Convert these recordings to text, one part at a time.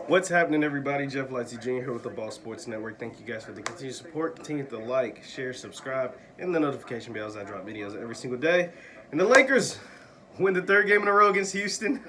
What's happening, everybody? Jeff Lightsy Jr. here with the Ball Sports Network. Thank you guys for the continued support. Continue to like, share, subscribe, and the notification bell as I drop videos every single day. And the Lakers win the third game in a row against Houston.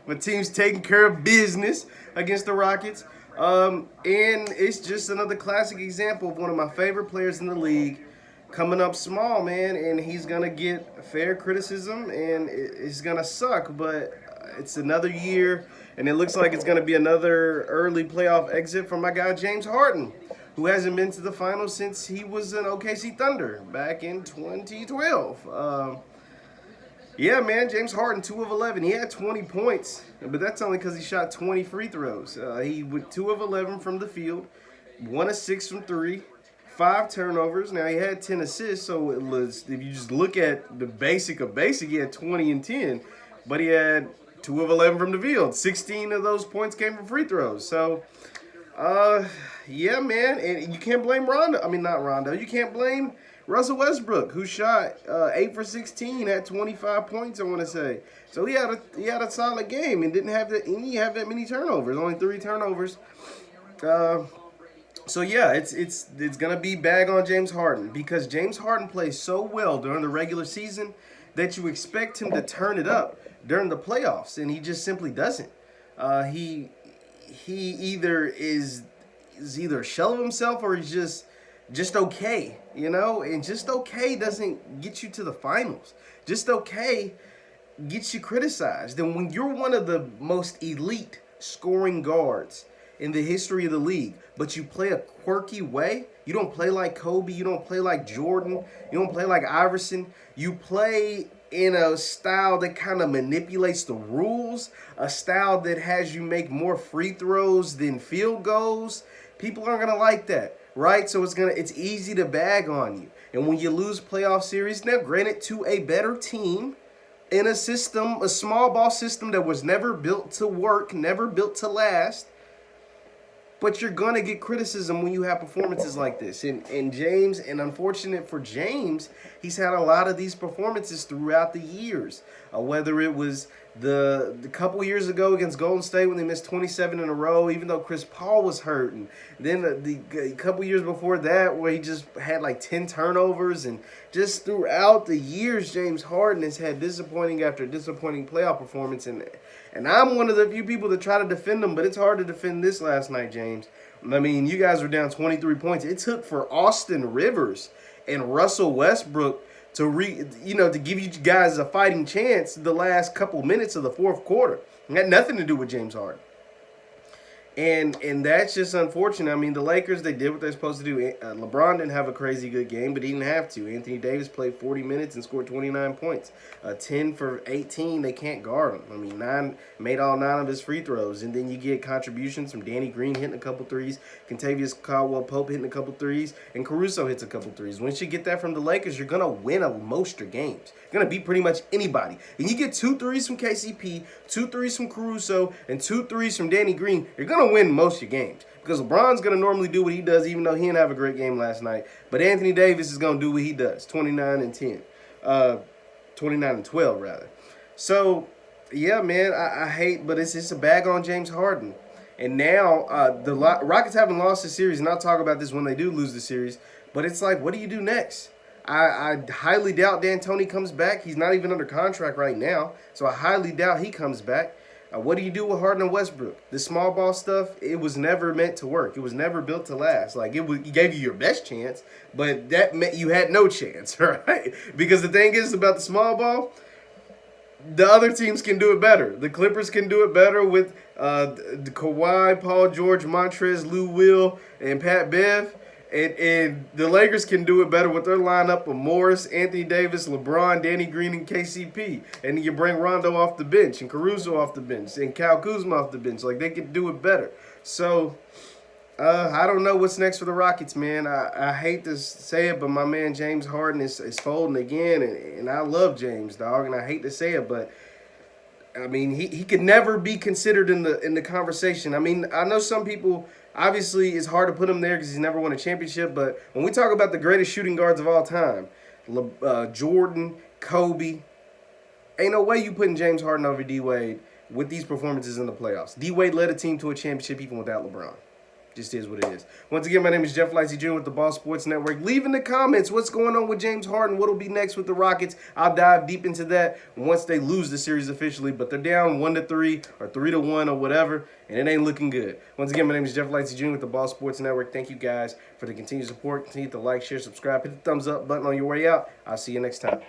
My team's taking care of business against the Rockets. And it's just another classic example of one of my favorite players in the league coming up small, man. And he's going to get fair criticism, and it's going to suck, but it's another year, and it looks like it's going to be another early playoff exit for my guy James Harden, who hasn't been to the finals since he was an OKC Thunder back in 2012. Yeah, man, James Harden, 2 of 11. He had 20 points, but that's only because he shot 20 free throws. He went 2 of 11 from the field, 1 of 6 from 3, 5 turnovers. Now, he had 10 assists, so it was, if you just look at the basic of basic, he had 20 and 10, but he had 2 of 11 from the field. 16 of those points came from free throws. So, yeah, man. And you can't blame Rondo. I mean, not Rondo. You can't blame Russell Westbrook, who shot 8 for 16, had 25 points, I want to say. So he had a solid game and didn't have that many turnovers. Only 3 turnovers. So yeah, it's gonna be bag on James Harden, because James Harden plays so well during the regular season that you expect him to turn it up during the playoffs, and he just simply doesn't. He either is either a shell of himself, or he's just okay, you know. And just okay doesn't get you to the finals. Just okay gets you criticized. And when you're one of the most elite scoring guards in the history of the league, but you play a quirky way, you don't play like Kobe, you don't play like Jordan, you don't play like Iverson, you play in a style that kind of manipulates the rules, a style that has you make more free throws than field goals, people aren't going to like that, right? So it's easy to bag on you. And when you lose playoff series, now granted, to a better team, in a system, a small ball system that was never built to work, never built to last, but you're going to get criticism when you have performances like this. And James, and unfortunate for James, he's had a lot of these performances throughout the years. Whether it was the couple years ago against Golden State when they missed 27 in a row, even though Chris Paul was hurt. And then the couple years before that where he just had like 10 turnovers. And just throughout the years, James Harden has had disappointing after disappointing playoff performance. And I'm one of the few people that try to defend him, but it's hard to defend this last night, James. I mean, you guys were down 23 points. It took for Austin Rivers and Russell Westbrook to give you guys a fighting chance the last couple minutes of the fourth quarter. It had nothing to do with James Harden. And that's just unfortunate. I mean, the Lakers, they did what they're supposed to do. LeBron didn't have a crazy good game, but he didn't have to. Anthony Davis played 40 minutes and scored 29 points. 10 for 18, they can't guard him. I mean, made all 9 of his free throws. And then you get contributions from Danny Green hitting a couple threes, Kentavious Caldwell-Pope hitting a couple threes, and Caruso hits a couple threes. Once you get that from the Lakers, you're going to win most of your games. You're going to beat pretty much anybody. And you get 2 threes from KCP, 2 threes from Caruso, and 2 threes from Danny Green, you're going to win most of your games, because LeBron's going to normally do what he does, even though he didn't have a great game last night. But Anthony Davis is going to do what he does, 29 and 10. 29 and 12, rather. So, yeah, man, I hate, but it's just a bag on James Harden. And now the Rockets haven't lost the series, and I'll talk about this when they do lose the series. But it's like, what do you do next? I highly doubt D'Antoni comes back. He's not even under contract right now, so I highly doubt he comes back. What do you do with Harden and Westbrook? The small ball stuff, it was never meant to work. It was never built to last. Like, it gave you your best chance, but that meant you had no chance, right? Because the thing is about the small ball, the other teams can do it better. The Clippers can do it better with the Kawhi, Paul George, Montrezl, Lou Will, and Pat Bev. And the Lakers can do it better with their lineup of Morris, Anthony Davis, LeBron, Danny Green, and KCP. And you bring Rondo off the bench, and Caruso off the bench, and Kyle Kuzma off the bench. Like, they could do it better. So, I don't know what's next for the Rockets, man. I hate to say it, but my man James Harden is folding again. And I love James, dog, and I hate to say it, but I mean, he could never be considered in the conversation. I mean, I know some people, obviously it's hard to put him there because he's never won a championship, but when we talk about the greatest shooting guards of all time, Jordan, Kobe, ain't no way you putting James Harden over D-Wade with these performances in the playoffs. D-Wade led a team to a championship even without LeBron. Just is what it is. Once again, my name is Jeff Lightsy Jr. with the Ball Sports Network. Leave in the comments what's going on with James Harden. What'll be next with the Rockets? I'll dive deep into that once they lose the series officially. But they're down 1-3 or 3-1 or whatever, and it ain't looking good. Once again, my name is Jeff Lightsy Jr. with the Ball Sports Network. Thank you guys for the continued support. Continue to like, share, subscribe, hit the thumbs up button on your way out. I'll see you next time.